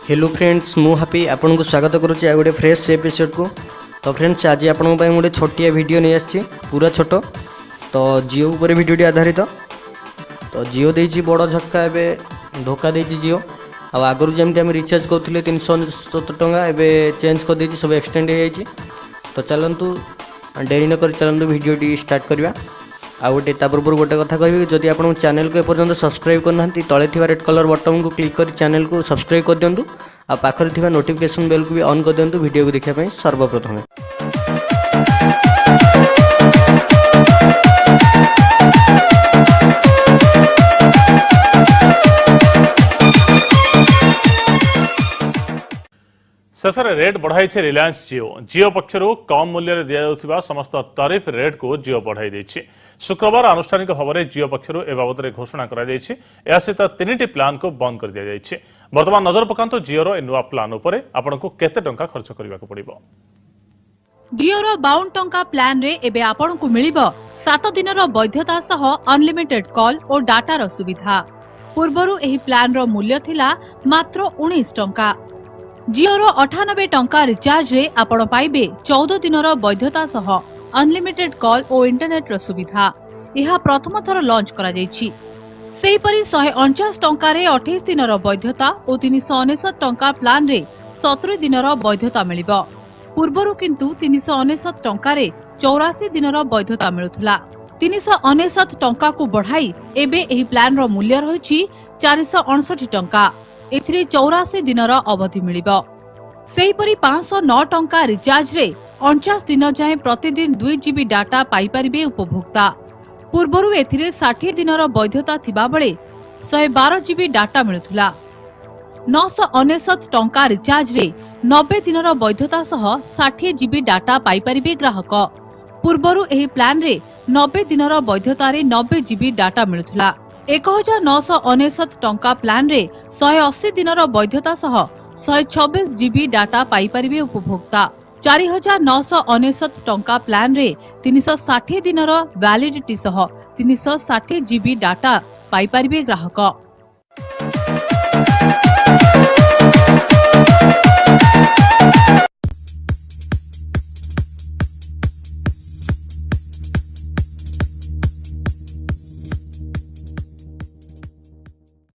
Hello friends मु happy आपन को स्वागत करुच्ची गोटे फ्रेश एपिसोड को। तो फ्रेंड्स आज आपण गोटे छोटिया वीडियो नहीं आसी पूरा छोट। तो जियो उपर वीडियोटी आधारित। तो जियो देजी बड़ झटका एवं धोखा देजी जियो। आगुरी जमी आम रिचार्ज करूँ 370 टंका एवं चेंज कर देती सब एक्सटेंड हो जाए। तो चलतु डेरी नक चलतु वीडियोटी स्टार्ट करवा। आ गोटे पूर्व गोटे कथा कहि जदि आप चैनल को एपर्यंत सब्सक्राइब करना तले थी रेड कलर बटन को क्लिक कर चैनल को सब्सक्राइब कर दिंतु। आ पाखरे थिबा नोटिफिकेशन बेल को भी ऑन कर दिंतु वीडियो को देखा सर्वप्रथम। शेष रेट बढ़ाई रिलायंस जियो। जियो पक्षर कम मूल्य दि जाउथिबा समस्त तारिफ रेट को जियो बढ़ाई देछि। शुक्रवार आनुष्ठानिक भाव में जियो पक्षर ए बाबद घोषणा करा जायछि। या सहित 3टी प्लान को बंद कर दिया जायछि। वर्तमान नजर पकांतु जियोर ए नुआ प्लान उपरे आपनको केते टंका खर्च करबा को पड़िबो। जियोर 52 टंका प्लान रे एबे आपनको मिलिबो 7 दिनर वैधता सह अनलिमिटेड कॉल और डाटा सुविधा। पूर्वरु एही प्लान रो मूल्य थिला मात्र 19 टंका। जियोर 98 टंका रिचार्ज रे आपण पाइबे 14 दिनर वैधता सह अनलिमिटेड कॉल और इंटरनेट रो सुविधा। यह प्रथम थर लॉन्च करा जायछि। सेहीपरि 149 टंका रे 28 दिनर वैधता और 399 टंका प्लान रे 17 दिनर वैधता मिलिबो। पूर्वरु किंतु 399 टंका रे 84 दिनर वैधता मिलुथला। 399 टंका को बढ़ाई एबे एही प्लान रो मूल्य रहिछि 469 टंका। एथिरे 84 दिनर अवधि मिलिबो। सेहीपरि 509 टंका रिचार्ज रे 49 दिन जाए प्रतिदिन 2 जीबी डाटा पाई परिबे उपभोक्ता। पूर्वरु एथिरे 60 दिनर वैधता थिबा बेले 112 जीबी डाटा मिलुथला। 999 टंका रिचार्ज रे 90 दिनर वैधता सह 60 जीबी डाटा पाई परिबे ग्राहक। पूर्वरु एही प्लान रे 90 दिनर वैधता रे 90 जीबी डाटा मिलुथला। 1999 टंका प्लान रे 180 दिनर वैधता सह 126 जीबी डाटा पाई परिबे उपभोक्ता। 4999 टंका प्लान रे 360 दिनर वैलिडिटी सह 360 जीबी डाटा पाई परिबे ग्राहक।